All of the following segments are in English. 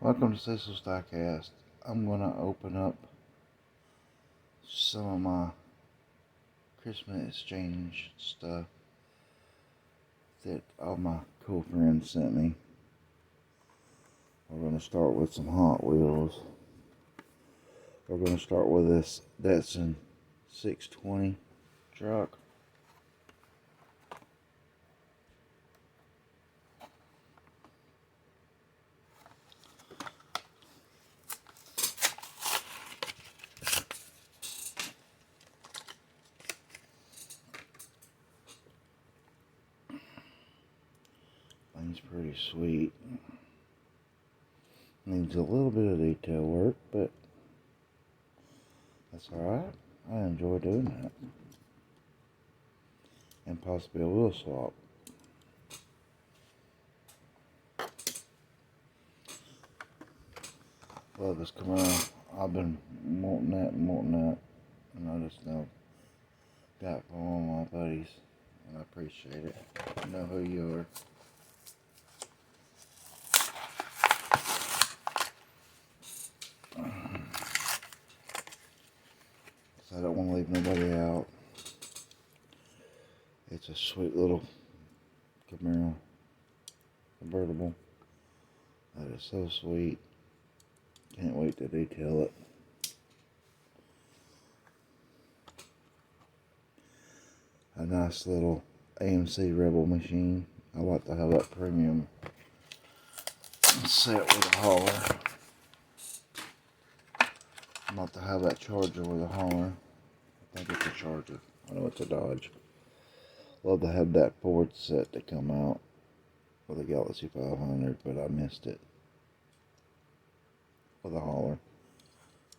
Welcome to Cecil's Diecast. I'm going to open up some of my Christmas exchange stuff that all my cool friends sent me. We're going to start with some Hot Wheels. We're going to start with this Datsun 620 truck. Thing's pretty sweet. Needs a little bit of detail work, but that's alright. I enjoy doing that. And possibly a wheel swap. Love this Camaro. I've been wanting that. And I just now got from all my buddies. And I appreciate it. I know who you are. So I don't want to leave nobody out. It's a sweet little Camaro convertible. That is so sweet. Can't wait to detail it. A nice little AMC Rebel machine. I like to have that premium set with a hauler. I like to have that Charger with a hauler. I think it's a Charger. I know it's a Dodge. Love to have that Ford set to come out with a Galaxy 500, but I missed it with a hauler.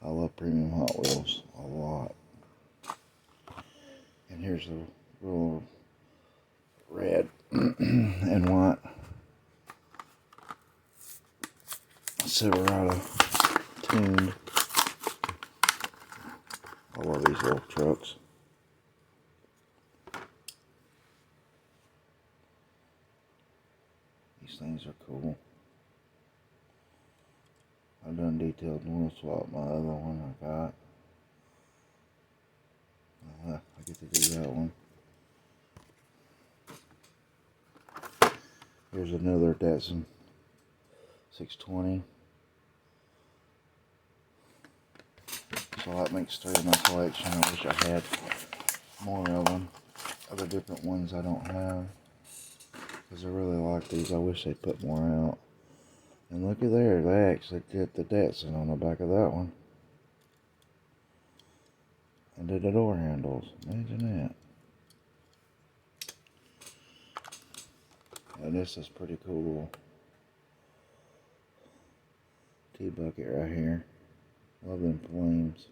I love premium Hot Wheels a lot. And here's the real red and white Silverado tuned. I love these little trucks. These things are cool. I've done detailed wheel swap my other one I got. I get to do that one. Here's another Datsun 620. So that makes 3 in my collection. I wish I had more of them. Other different ones I don't have. Because I really like these. I wish they'd put more out. And look at there. They actually did the Datsun on the back of that one. And did the door handles. Imagine that. And this is pretty cool. T-bucket right here. Love them flames.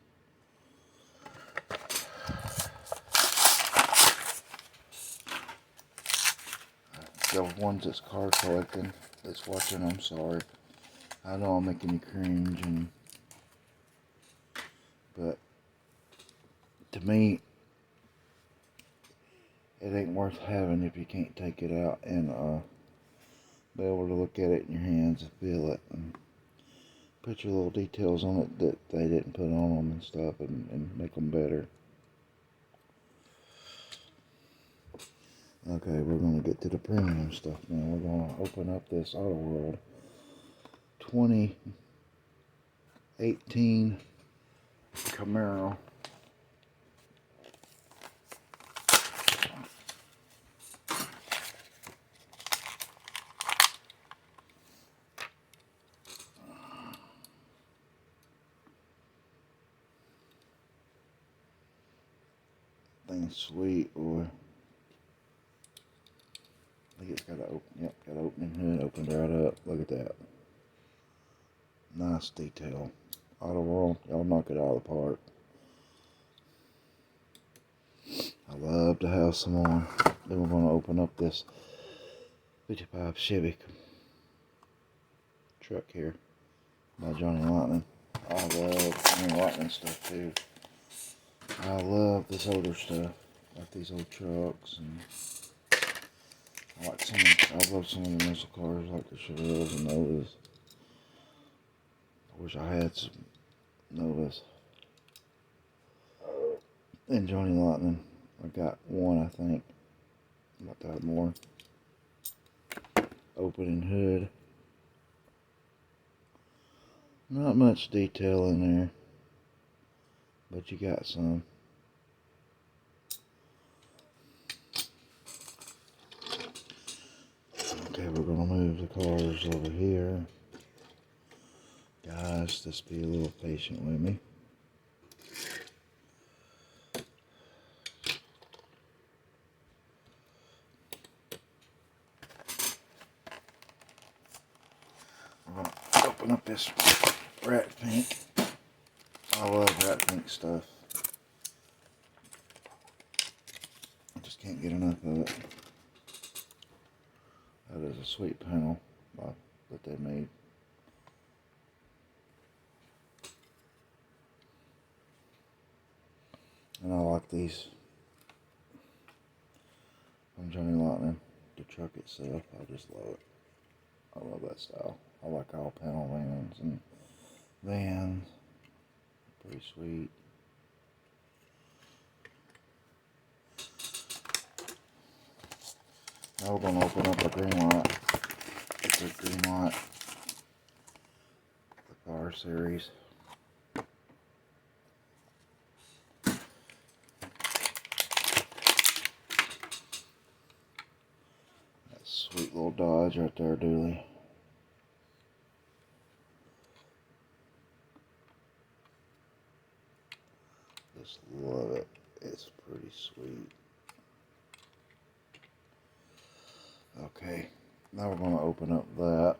The ones that's car collecting, that's watching, I'm sorry. I know I'm making you cringe, but to me, it ain't worth having if you can't take it out and be able to look at it in your hands and feel it and put your little details on it that they didn't put on them and stuff and make them better. Okay, we're going to get to the premium stuff now. We're going to open up this Auto World 2018 Camaro. Thing's sweet, boy. I think it's got an opening hood, opened right up. Look at that. Nice detail. Auto World, y'all knock it out of the park. I love to have some more. Then we're going to open up this 55 Chevy truck here by Johnny Lightning. I love Johnny Lightning stuff too. I love this older stuff, like these old trucks, and I love some of the muscle cars, like the Chevelles and those. Wish I had some Novas. And Johnny Lightning. I got one, I think. About to have more. Opening hood. Not much detail in there, but you got some. Okay, we're gonna move the cars over here. Guys, just be a little patient with me. We're gonna open up this rat pink. I love rat pink stuff. I just can't get enough of it. That is a sweet panel that they made. And I like these from Johnny Lightning. The truck itself, I just love it. I love that style. I like all panel vans and vans. Pretty sweet. Now we're gonna open up a green light. It's a green light. The car series. That sweet little Dodge right there, Dooley. Just love it. It's pretty sweet. Okay, now we're going to open up that.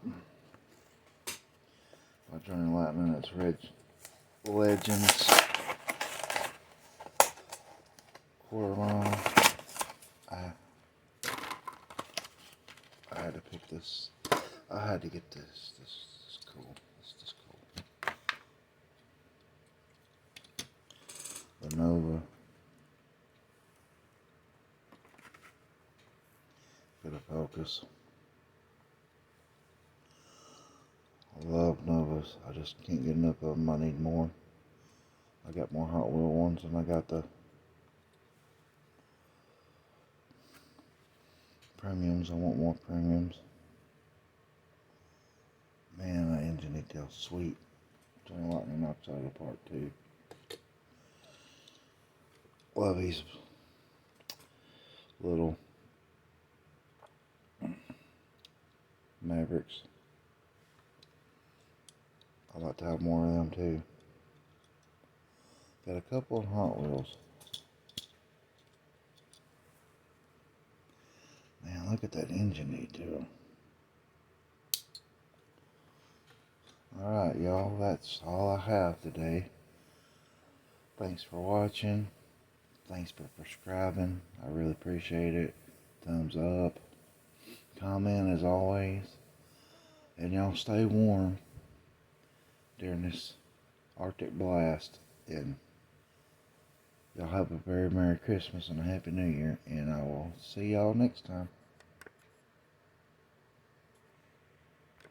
By Johnny Lightning, it's Red Legends. Quarter mile. I had to pick this. I had to get this. This is cool. This is cool. The Nova. Bit of focus. I love Novas. I just can't get enough of them. I need more. I got more Hot Wheel ones and I got the premiums. I want more premiums. Man, that engine detail's sweet. Johnny Lightning knocks out of the park too. Love these little Mavericks. I'd like to have more of them too. Got a couple of Hot Wheels. Man, look at that engine detail. Alright, y'all, that's all I have today. Thanks for watching. Thanks for subscribing. I really appreciate it. Thumbs up. Comment as always. And y'all stay warm during this Arctic blast. And y'all have a very Merry Christmas and a Happy New Year. And I will see y'all next time.